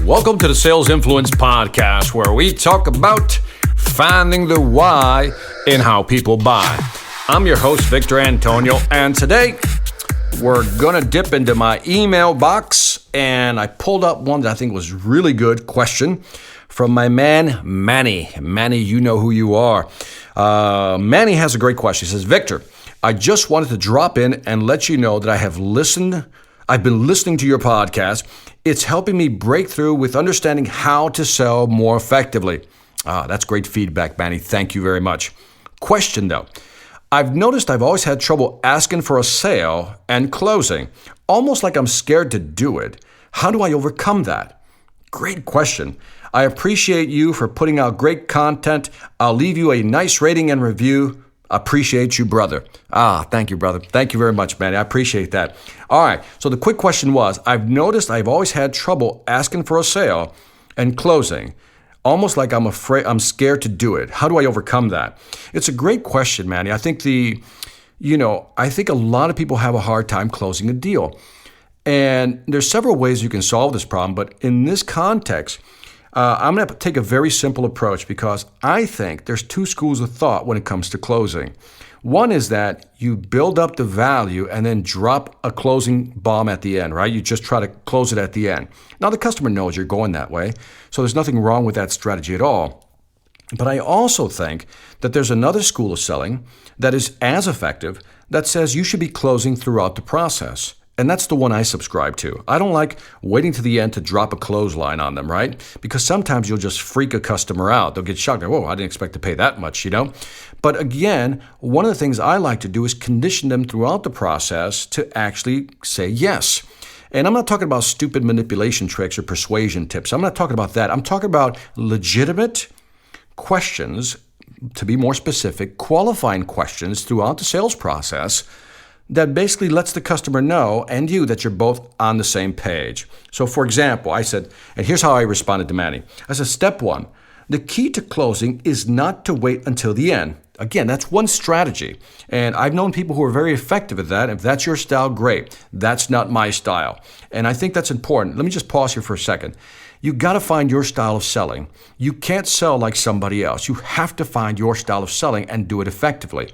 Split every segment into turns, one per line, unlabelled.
Welcome to the Sales Influence Podcast, where we talk about finding the why in how people buy. I'm your host, Victor Antonio, and today we're going to dip into my email box, and I pulled up one that I think was really good question from my man, Manny. Manny, you know who you are. Manny has a great question. He says, Victor, I just wanted to drop in and let you know that I've been listening to your podcast. It's helping me break through with understanding how to sell more effectively. That's great feedback, Manny. Thank you very much. Question though. I've noticed I've always had trouble asking for a sale and closing, almost like I'm scared to do it. How do I overcome that? Great question. I appreciate you for putting out great content. I'll leave you a nice rating and review. Appreciate you, brother. Thank you, brother. Thank you very much, Manny. I appreciate that. All right. So the quick question was, I've noticed I've always had trouble asking for a sale and closing, almost like I'm scared to do it. How do I overcome that? It's a great question, Manny. I think a lot of people have a hard time closing a deal. And there's several ways you can solve this problem, but in this context, I'm going to take a very simple approach because I think there's two schools of thought when it comes to closing. One is that you build up the value and then drop a closing bomb at the end, right? You just try to close it at the end. Now, the customer knows you're going that way, so there's nothing wrong with that strategy at all. But I also think that there's another school of selling that is as effective that says you should be closing throughout the process. And that's the one I subscribe to. I don't like waiting to the end to drop a clothesline on them, right? Because sometimes you'll just freak a customer out. They'll get shocked. Whoa, I didn't expect to pay that much, But again, one of the things I like to do is condition them throughout the process to actually say yes. And I'm not talking about stupid manipulation tricks or persuasion tips. I'm not talking about that. I'm talking about legitimate questions, to be more specific, qualifying questions throughout the sales process that basically lets the customer know and you that you're both on the same page. So for example, I said, and here's how I responded to Manny. I said, step one, the key to closing is not to wait until the end. Again, that's one strategy. And I've known people who are very effective at that. If that's your style, great. That's not my style. And I think that's important. Let me just pause here for a second. You got to find your style of selling. You can't sell like somebody else. You have to find your style of selling and do it effectively.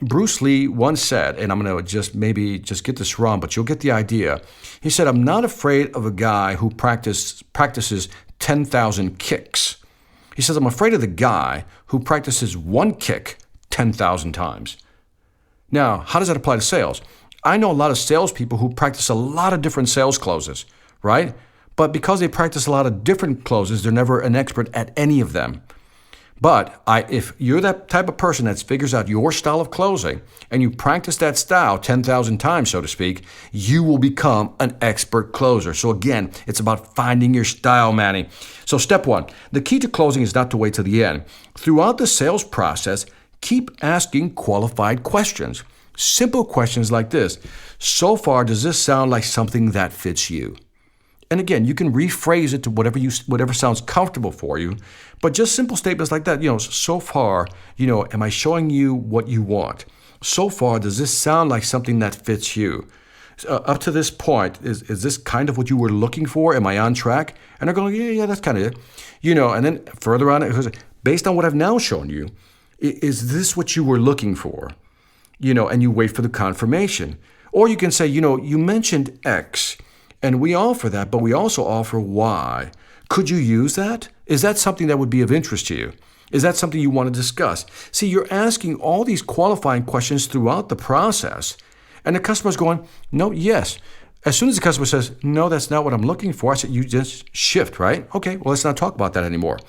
Bruce Lee once said, and I'm going to just get this wrong, but you'll get the idea. He said, I'm not afraid of a guy who practices 10,000 kicks. He says, I'm afraid of the guy who practices one kick 10,000 times. Now, how does that apply to sales? I know a lot of salespeople who practice a lot of different sales closes, right? But because they practice a lot of different closes, they're never an expert at any of them. But if you're that type of person that figures out your style of closing and you practice that style 10,000 times, so to speak, you will become an expert closer. So again, it's about finding your style, Manny. So step one, the key to closing is not to wait till the end. Throughout the sales process, keep asking qualified questions. Simple questions like this. So far, does this sound like something that fits you? And again, you can rephrase it to whatever sounds comfortable for you, but just simple statements like that. So far, am I showing you what you want? So far, does this sound like something that fits you? Up to this point, is this kind of what you were looking for? Am I on track? And they're going, yeah, that's kind of it. And then further on, based on what I've now shown you, is this what you were looking for? And you wait for the confirmation. Or you can say, you mentioned X. And we offer that, but we also offer Y. Could you use that? Is that something that would be of interest to you? Is that something you want to discuss? See, you're asking all these qualifying questions throughout the process, and the customer's going, no, yes. As soon as the customer says, no, that's not what I'm looking for, I said, you just shift, right? Okay, well, let's not talk about that anymore.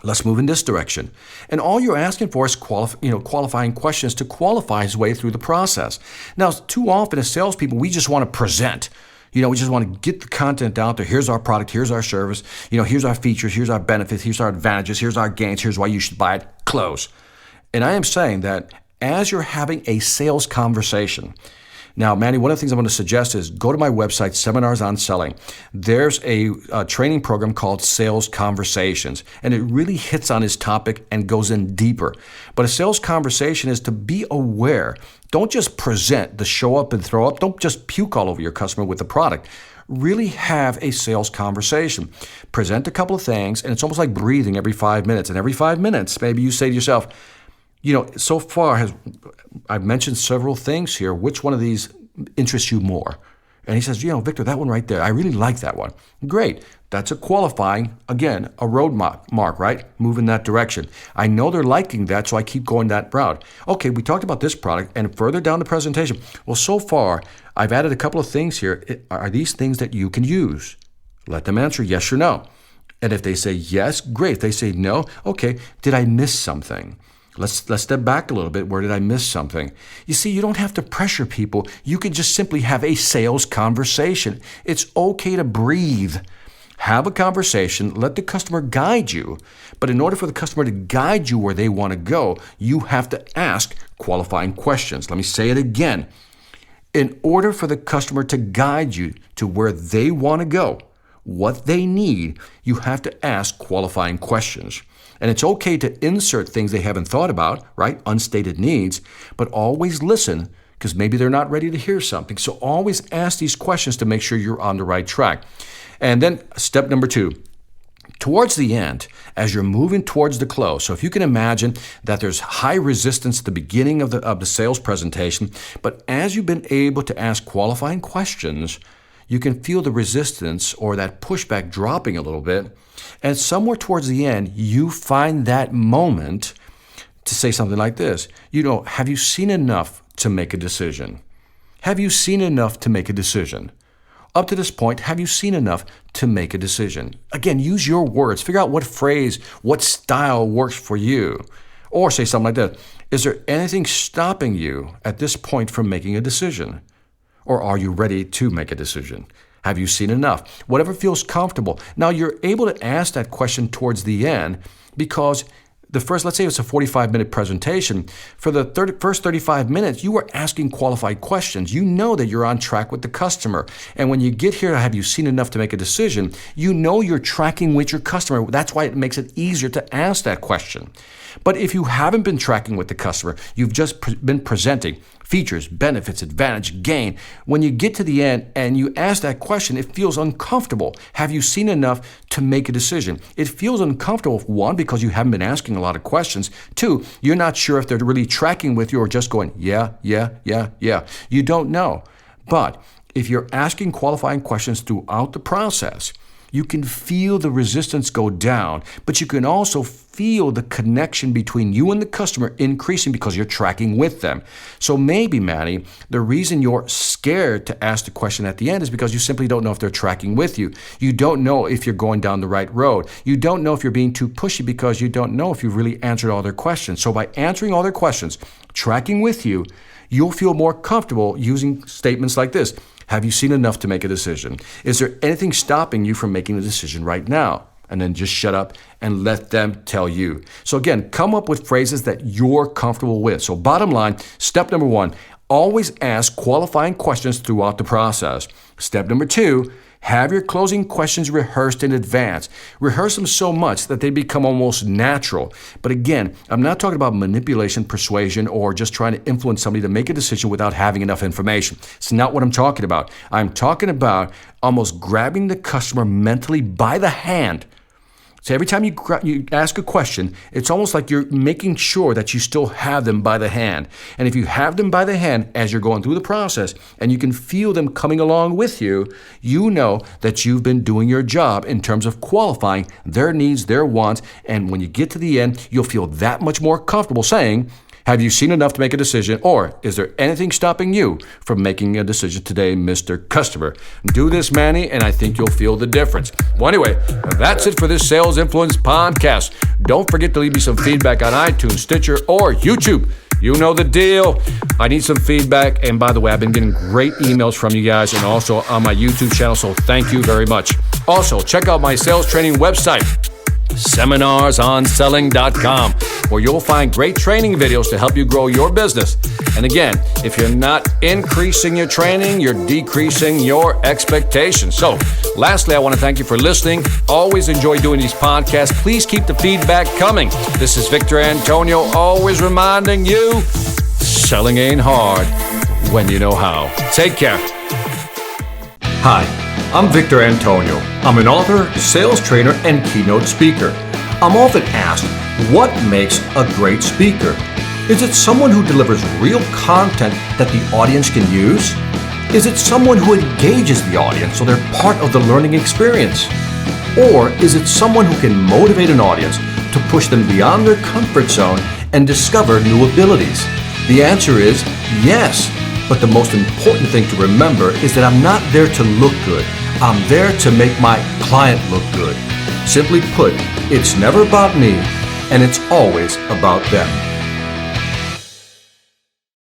Let's move in this direction. And all you're asking for is qualifying questions to qualify his way through the process. Now, too often as salespeople, we just want to present. We just want to get the content out there. Here's our product. Here's our service. Here's our features. Here's our benefits. Here's our advantages. Here's our gains. Here's why you should buy it. Close. And I am saying that as you're having a sales conversation, now, Manny, one of the things I'm going to suggest is go to my website, Seminars on Selling. There's a training program called Sales Conversations, and it really hits on his topic and goes in deeper. But a sales conversation is to be aware. Don't just present the show up and throw up. Don't just puke all over your customer with the product. really have a sales conversation. Present a couple of things, and it's almost like breathing every 5 minutes. And every 5 minutes, maybe you say to yourself, so far I've mentioned several things here. Which one of these interests you more? And he says, Victor, that one right there, I really like that one. Great. That's a qualifying, again, a road mark, right? Move in that direction. I know they're liking that, so I keep going that route. Okay, we talked about this product, and further down the presentation, well, so far, I've added a couple of things here. Are these things that you can use? Let them answer yes or no. And if they say yes, great. If they say no, okay, did I miss something? Let's step back a little bit. Where did I miss something? You see, you don't have to pressure people. You can just simply have a sales conversation. It's okay to breathe. Have a conversation. Let the customer guide you. But in order for the customer to guide you where they want to go, you have to ask qualifying questions. Let me say it again. In order for the customer to guide you to where they want to go, what they need, you have to ask qualifying questions. And it's okay to insert things they haven't thought about, right? Unstated needs, but always listen because maybe they're not ready to hear something. So always ask these questions to make sure you're on the right track. And then step number 2, towards the end, as you're moving towards the close. So if you can imagine that there's high resistance at the beginning of the sales presentation, but as you've been able to ask qualifying questions, you can feel the resistance or that pushback dropping a little bit. And somewhere towards the end, you find that moment to say something like this. Have you seen enough to make a decision? Have you seen enough to make a decision? Up to this point, have you seen enough to make a decision? Again, use your words. Figure out what phrase, what style works for you. Or say something like that. Is there anything stopping you at this point from making a decision? Or are you ready to make a decision? Have you seen enough? Whatever feels comfortable. Now, you're able to ask that question towards the end because let's say it's a 45-minute presentation. For the first 35 minutes, you are asking qualified questions. You know that you're on track with the customer. And when you get here, have you seen enough to make a decision? You know you're tracking with your customer. That's why it makes it easier to ask that question. But if you haven't been tracking with the customer, you've just been presenting features, benefits, advantage, gain. When you get to the end and you ask that question, it feels uncomfortable. Have you seen enough to make a decision? It feels uncomfortable, 1, because you haven't been asking a lot of questions. 2, you're not sure if they're really tracking with you or just going, yeah. You don't know. But if you're asking qualifying questions throughout the process, you can feel the resistance go down, but you can also feel the connection between you and the customer increasing because you're tracking with them. So maybe, Manny, the reason you're scared to ask the question at the end is because you simply don't know if they're tracking with you. You don't know if you're going down the right road. You don't know if you're being too pushy because you don't know if you've really answered all their questions. So by answering all their questions, tracking with you, you'll feel more comfortable using statements like this. Have you seen enough to make a decision? Is there anything stopping you from making a decision right now? And then just shut up and let them tell you. So again, come up with phrases that you're comfortable with. So bottom line, step number 1, always ask qualifying questions throughout the process. Step number 2, have your closing questions rehearsed in advance. Rehearse them so much that they become almost natural. But again, I'm not talking about manipulation, persuasion, or just trying to influence somebody to make a decision without having enough information. It's not what I'm talking about. I'm talking about almost grabbing the customer mentally by the hand. So every time you ask a question, it's almost like you're making sure that you still have them by the hand. And if you have them by the hand as you're going through the process and you can feel them coming along with you, you know that you've been doing your job in terms of qualifying their needs, their wants. And when you get to the end, you'll feel that much more comfortable saying, have you seen enough to make a decision? Or is there anything stopping you from making a decision today, Mr. Customer? Do this, Manny, and I think you'll feel the difference. Well, anyway, that's it for this Sales Influence podcast. Don't forget to leave me some feedback on iTunes, Stitcher, or YouTube. You know the deal. I need some feedback. And by the way, I've been getting great emails from you guys and also on my YouTube channel, so thank you very much. Also, check out my sales training website, seminarsonselling.com, where you'll find great training videos to help you grow your business. And again, if you're not increasing your training, you're decreasing your expectations. So, lastly, I want to thank you for listening. Always enjoy doing these podcasts. Please keep the feedback coming. This is Victor Antonio, always reminding you, selling ain't hard when you know how. Take care.
Hi.
I'm Victor Antonio. I'm an author, sales trainer, and keynote speaker. I'm often asked, what makes a great speaker? Is it someone who delivers real content that the audience can use? Is it someone who engages the audience so they're part of the learning experience? Or is it someone who can motivate an audience to push them beyond their comfort zone and discover new abilities? The answer is yes. But the most important thing to remember is that I'm not there to look good. I'm there to make my client look good. Simply put, it's never about me, and it's always about them.